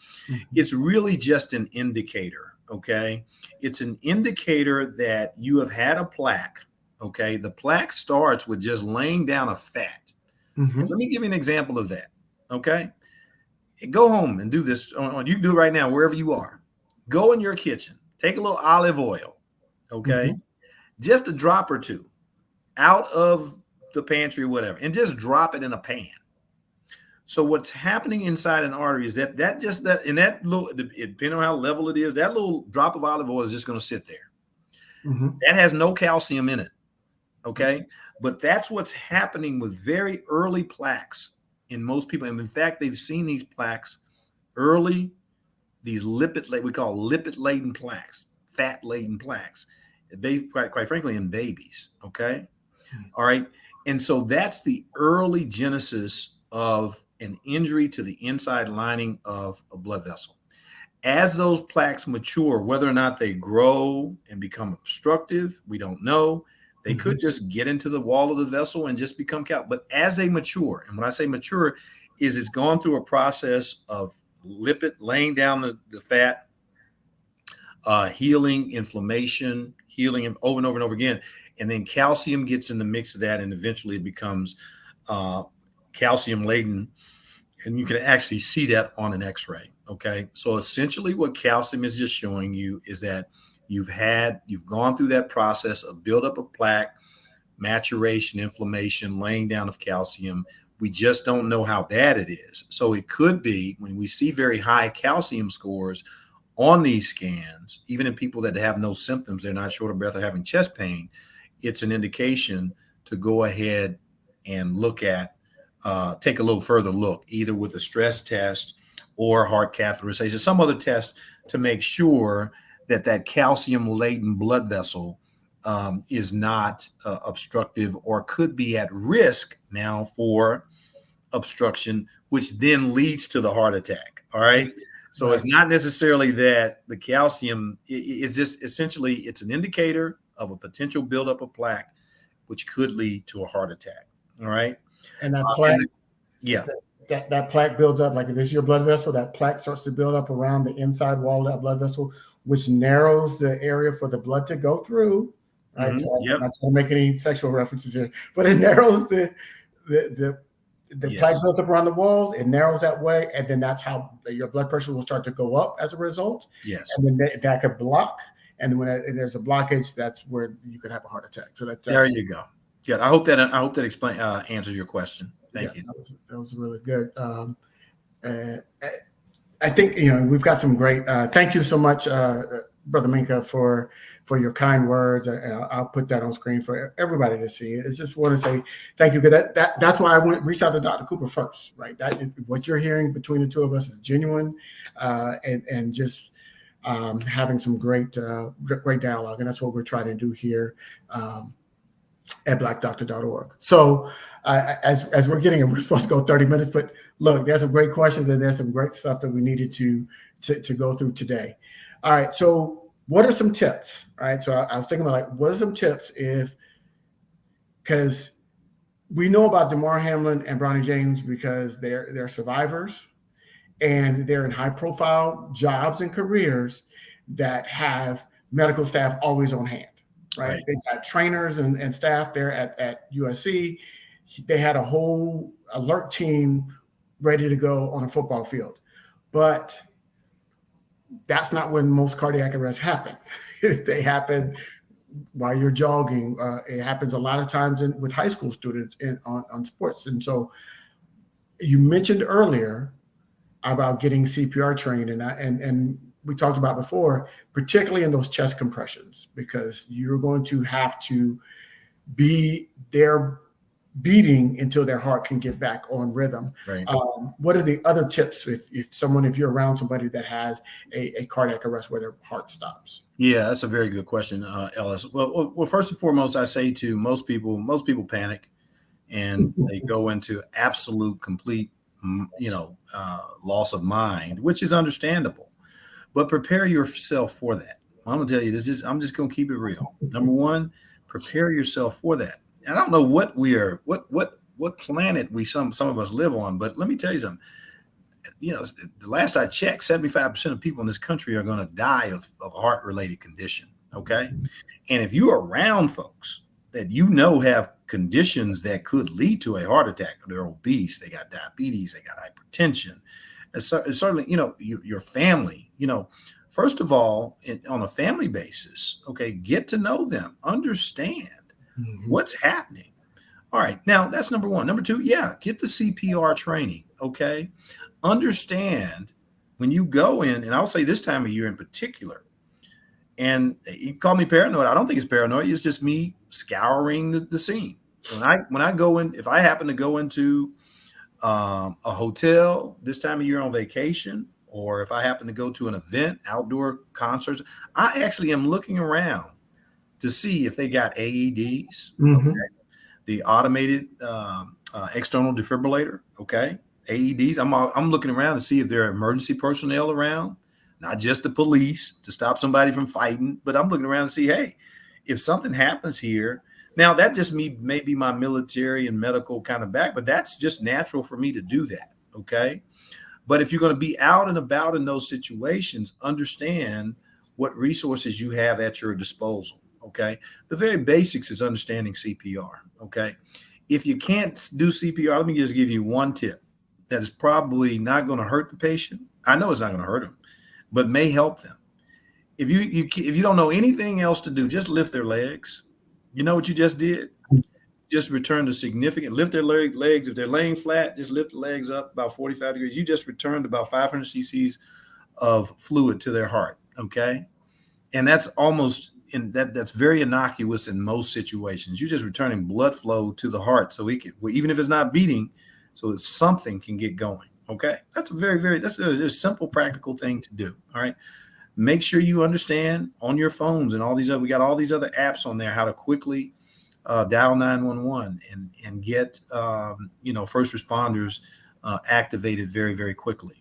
it's really just an indicator. Okay, it's an indicator that you have had a plaque. Okay, the plaque starts with just laying down a fat. Let me give you an example of that. Okay, go home and do this. You can do it right now, wherever you are. Go in your kitchen, take a little olive oil. Okay, just a drop or two out of the pantry or whatever, and just drop it in a pan. So what's happening inside an artery is that little, depending on how level it is, that little drop of olive oil is just going to sit there. That has no calcium in it. Okay. But that's what's happening with very early plaques in most people. And in fact, they've seen these plaques early, these we call lipid-laden plaques, fat-laden plaques, quite frankly, in babies. Okay. All right. And so that's the early genesis of an injury to the inside lining of a blood vessel. As those plaques mature, whether or not they grow and become obstructive, we don't know. They could just get into the wall of the vessel and just become But as they mature, and when I say mature, is it's gone through a process of lipid, laying down the fat, healing, inflammation, healing over and over and over again. And then calcium gets in the mix of that, and eventually it becomes calcium laden. And you can actually see that on an x-ray. Okay. So essentially what calcium is just showing you is that you've gone through that process of buildup of plaque, maturation, inflammation, laying down of calcium. We just don't know how bad it is. So it could be when we see very high calcium scores on these scans, even in people that have no symptoms, they're not short of breath or having chest pain, it's an indication to go ahead and take a little further look, either with a stress test or heart catheterization, some other test to make sure that calcium-laden blood vessel is not obstructive or could be at risk now for obstruction, which then leads to the heart attack. All right. So It's not necessarily that the calcium is just essentially it's an indicator of a potential buildup of plaque, which could lead to a heart attack. All right. And that plaque, that plaque builds up. Like if this is your blood vessel, that plaque starts to build up around the inside wall of that blood vessel, which narrows the area for the blood to go through. right? So I'm Yep. not trying to make any sexual references here, but it narrows the plaque Yes. built up around the walls. It narrows that way, and then that's how your blood pressure will start to go up as a result. Yes. And then that could block. And then when there's a blockage, that's where you could have a heart attack. So There that's you go. Yeah. I hope that explain answers your question. yeah, Thank you. that was really good. Uh, I think we've got some great. Thank you so much, Brother Minka, for your kind words, and I'll put that on screen for everybody to see. I just want to say thank you, because that's why I reached out to Dr. Cooper first, right? What you're hearing between the two of us is genuine, and just having some great dialogue, and that's what we're trying to do here at blackdoctor.org. So as we're getting it, we're supposed to go 30 minutes, but look, there's some great questions and there's some great stuff that we needed to go through today. All right. So what are some tips? All right. So I was thinking about, like, what are some tips because we know about Damar Hamlin and Bronny James because they're survivors, and they're in high profile jobs and careers that have medical staff always on hand. Right. They got trainers and staff there at USC. They had a whole alert team ready to go on a football field. But that's not when most cardiac arrests happen. They happen while you're jogging. It happens a lot of times with high school students on sports. And so you mentioned earlier about getting CPR trained, and we talked about before, particularly in those chest compressions, because you're going to have to be there beating until their heart can get back on rhythm. Right. What are the other tips if you're around somebody that has a cardiac arrest where their heart stops? Yeah, that's a very good question, Ellis. Well, first and foremost, I say to most people panic, and they go into absolute, complete, loss of mind, which is understandable. But prepare yourself for that. I'm gonna tell you this. I'm just gonna keep it real. Number one, prepare yourself for that. I don't know what planet some of us live on, but let me tell you something. The last I checked, 75% of people in this country are going to die of a heart-related condition. Okay, and if you're around folks that have conditions that could lead to a heart attack, they're obese, they got diabetes, they got hypertension, and certainly your family. First of all, on a family basis, okay, get to know them, understand what's happening. All right. Now that's number one. Number two, get the CPR training. Okay. Understand when you go in, and I'll say this time of year in particular, and you call me paranoid. I don't think it's paranoid. It's just me scouring the scene. When I go in, if I happen to go into a hotel this time of year on vacation, or if I happen to go to an event, outdoor concerts, I actually am looking around to see if they got AEDs, okay? The automated external defibrillator, okay? AEDs. I'm looking around to see if there are emergency personnel around, not just the police to stop somebody from fighting, but I'm looking around to see, hey, if something happens here. Now that just may be my military and medical kind of back, but that's just natural for me to do that, okay? But if you're going to be out and about in those situations, understand what resources you have at your disposal. Okay. The very basics is understanding CPR. Okay. If you can't do CPR, let me just give you one tip that is probably not going to hurt the patient. I know it's not going to hurt them, but may help them. If you don't know anything else to do, just lift their legs. You know what you just did? Just return to lift their legs. If they're laying flat, just lift the legs up about 45 degrees. You just returned about 500 cc's of fluid to their heart. Okay. And that's that's very innocuous in most situations. You're just returning blood flow to the heart, so even if it's not beating, so that something can get going. Okay, that's that's a simple, practical thing to do. All right, make sure you understand on your phones and we got all these other apps on there how to quickly dial 911 and get first responders activated very, very quickly.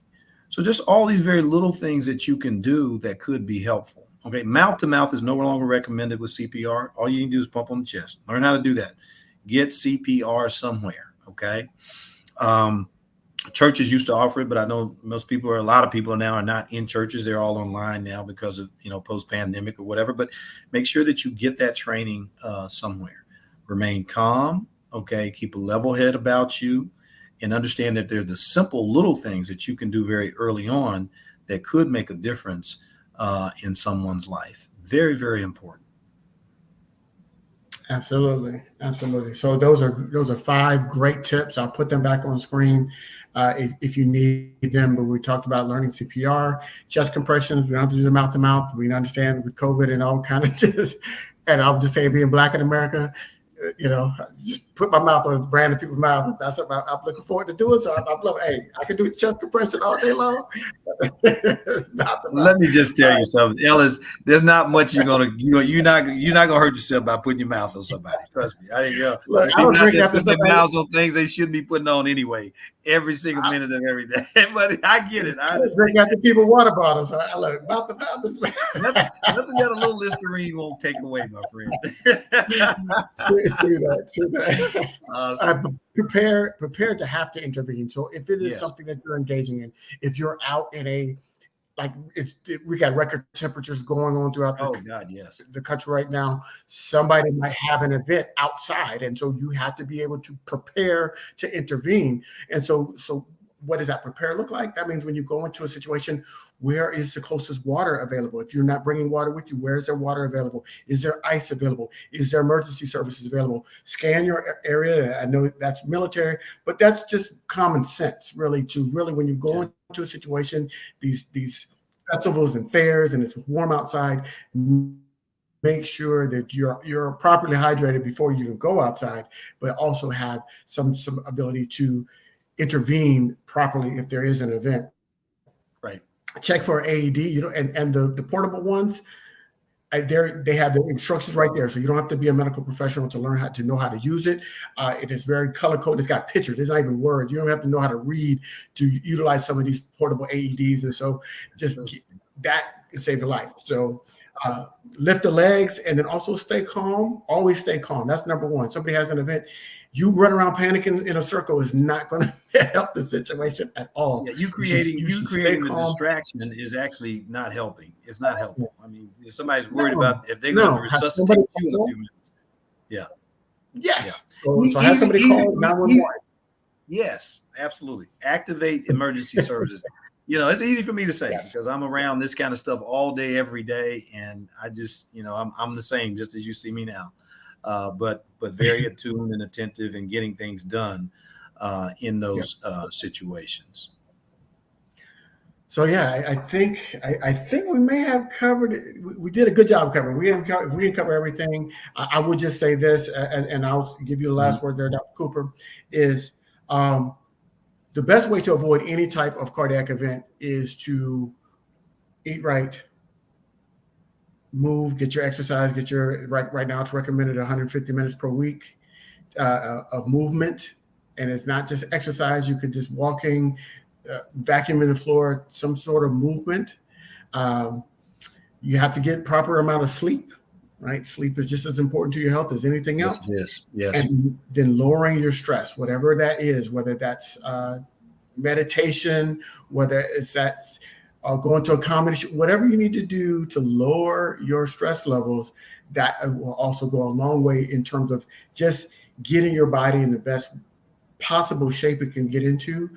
So just all these very little things that you can do that could be helpful. Okay, mouth to mouth is no longer recommended with CPR. All you can do is pump on the chest. Learn how to do that. Get CPR somewhere. Okay. Churches used to offer it, but I know a lot of people now are not in churches. They're all online now because of, post pandemic or whatever. But make sure that you get that training somewhere. Remain calm. Okay. Keep a level head about you, and understand that they're the simple little things that you can do very early on that could make a difference in someone's life. Very, very important. Absolutely, absolutely. So those are 5 great tips. I'll put them back on screen if you need them. But we talked about learning CPR, chest compressions. We don't have to do the mouth to mouth. We understand with COVID and all kind of just. And I'll just say, being Black in America, just put my mouth on random people's mouth. That's what I'm looking forward to doing. So I'm love. Hey, I can do chest compression all day long. Let me just tell you something, Ellis. There's not much you're not gonna hurt yourself by putting your mouth on somebody. Trust me. Look, I people don't out drink there after putting their somebody. mouths on things they shouldn't be putting on anyway, every single minute of every day. But I get it. I just drink after people water bottles. I look mouth to mouth. nothing that a little Listerine won't take away, my friend. True that. Awesome. Prepared to have to intervene. So if it is Yes. something that you're engaging in, if you're out in a we got record temperatures going on throughout Oh God, yes. the country right now. Somebody might have an event outside, and so you have to be able to prepare to intervene. And so what does that prepare look like? That means when you go into a situation, where is the closest water available? If you're not bringing water with you, where is there water available? Is there ice available? Is there emergency services available? Scan your area. I know that's military, but that's just common sense, really, when you go into a situation, these festivals and fairs, and it's warm outside, make sure that you're properly hydrated before you even go outside, but also have some ability to intervene properly if there is an event. Right. Check for AED, and the portable ones. They have the instructions right there, so you don't have to be a medical professional to learn how to know how to use it. It is very color coded. It's got pictures. It's not even words. You don't have to know how to read to utilize some of these portable AEDs, and so that can save your life. So lift the legs, and then also stay calm. Always stay calm. That's number one. Somebody has an event. You run around panicking in a circle is not going to help the situation at all. Yeah, you creating the distraction is actually not helping. It's not helpful. I mean, if somebody's worried about if they're going to resuscitate you in a few minutes. Yeah. Yes. Yeah. So have somebody call 911. Yes, absolutely. Activate emergency services. It's easy for me to say because I'm around this kind of stuff all day, every day, and I just, I'm the same, just as you see me now. But very attuned and attentive and getting things done in those situations. So I think we may have covered it. We did a good job covering. We didn't cover everything. I would just say this, and I'll give you the last word there, Dr. Cooper, is the best way to avoid any type of cardiac event is to eat right, move, get your exercise, get your right now it's recommended 150 minutes per week of movement, and it's not just exercise. You could just walking, vacuuming the floor, some sort of movement. You have to get proper amount of sleep. Right, sleep is just as important to your health as anything else. Yes. And then lowering your stress, whatever that is, whether that's meditation, whether that's going to a comedy show, whatever you need to do to lower your stress levels, that will also go a long way in terms of just getting your body in the best possible shape it can get into.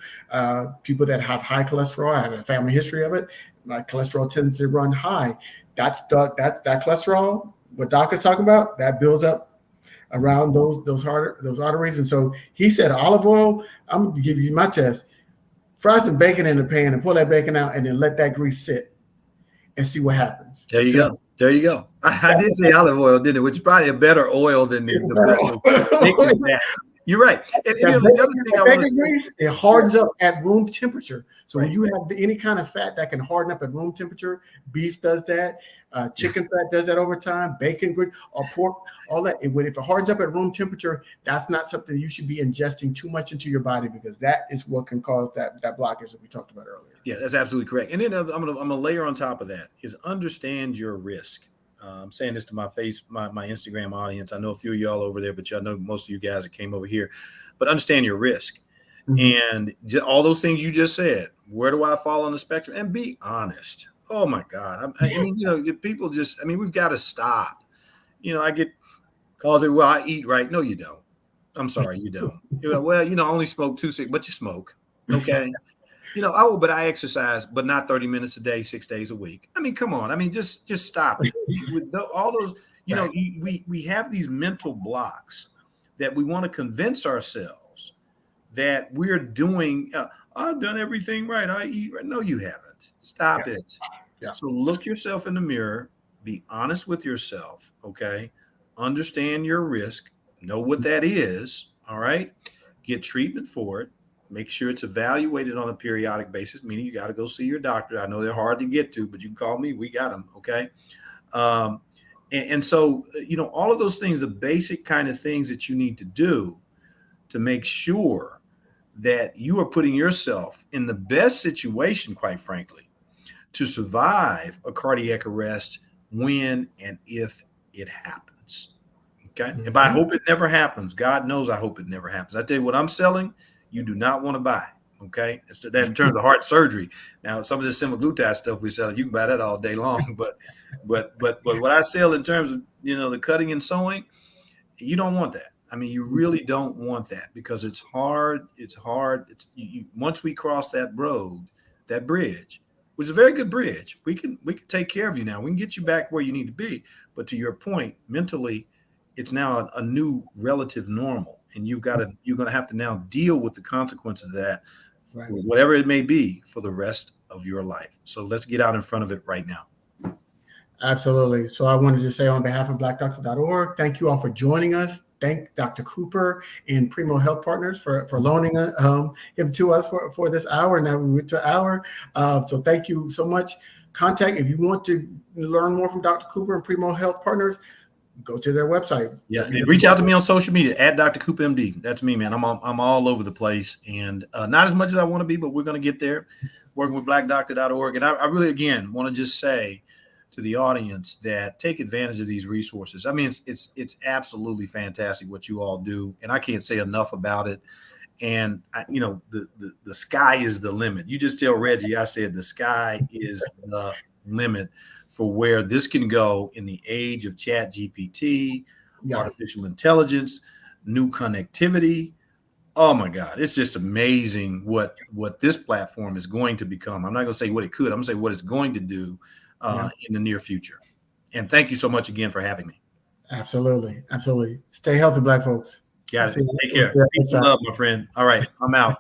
People that have high cholesterol, I have a family history of it. My cholesterol tends to run high. That cholesterol, what Doc is talking about, that builds up around those arteries. And so he said, olive oil, I'm going to give you my test. Fry some bacon in the pan and pull that bacon out, and then let that grease sit and see what happens. There you go. I did say olive oil, didn't it? Which is probably a better oil than the bacon fat. You're right. And the other thing I want to say, it hardens up at room temperature. So when you have any kind of fat that can harden up at room temperature, beef does that, chicken fat does that over time, bacon, or pork, all that. If it hardens up at room temperature, that's not something you should be ingesting too much into your body, because that is what can cause that blockage that we talked about earlier. Yeah, that's absolutely correct. And then I'm gonna layer on top of that is understand your risk. I'm saying this to my Instagram audience. I know a few of y'all over there, but I know most of you guys that came over here. But understand your risk. And all those things you just said. Where do I fall on the spectrum? And be honest. Oh my God. I mean, people just, I mean, we've got to stop. I get calls it, well, I eat right. No, you don't. I'm sorry, you don't. You're like, well, I only smoke 2 cigarettes, but you smoke. Okay. But I exercise, but not 30 minutes a day, 6 days a week. I mean, come on. I mean, just stop it. With all those, Right. we have these mental blocks that we want to convince ourselves that we're doing. I've done everything right. I eat right. No, you haven't. Stop Yeah. it. Yeah. So look yourself in the mirror. Be honest with yourself. Okay. Understand your risk. Know what that is. All right. Get treatment for it. Make sure it's evaluated on a periodic basis, meaning you got to go see your doctor. I know they're hard to get to, but you can call me. We got them. Okay. And so, all of those things, the basic kind of things that you need to do to make sure that you are putting yourself in the best situation, quite frankly, to survive a cardiac arrest when and if it happens. Okay. And I hope it never happens. God knows I hope it never happens. I tell you what I'm selling, you do not want to buy. Okay. That in terms of heart surgery. Now, some of the semaglutide stuff we sell, you can buy that all day long. But what I sell in terms of, the cutting and sewing, you don't want that. I mean, you really don't want that because it's hard. It's hard. Once we cross that road, that bridge, which is a very good bridge, we can take care of you now. We can get you back where you need to be. But to your point, mentally, it's now a new relative normal, and you're going to have to now deal with the consequences of that, Right. whatever it may be, for the rest of your life. So let's get out in front of it right now. Absolutely. So I wanted to say on behalf of blackdoctor.org, thank you all for joining us. Thank Dr. Cooper and Primo Health Partners for loaning him to us for this hour. Now we went to an hour. So thank you so much. Contact, if you want to learn more from Dr. Cooper and Primo Health Partners, go to their website. Yeah, and reach out to me on social media at Dr. Cooper MD. That's me, man. I'm all over the place, and not as much as I want to be, but we're going to get there. Working with blackdoctor.org, and I really, again, want to just say to the audience that take advantage of these resources. I mean, it's absolutely fantastic what you all do, and I can't say enough about it. And the sky is the limit. You just tell Reggie, I said the sky is the limit for where this can go in the age of Chat GPT, artificial intelligence, new connectivity. Oh my God, it's just amazing what this platform is going to become. I'm not going to say what it could. I'm going to say what it's going to do in the near future. And thank you so much again for having me. Absolutely. Absolutely. Stay healthy, Black folks. Got it. Take care. Peace and love, my friend. All right, I'm out.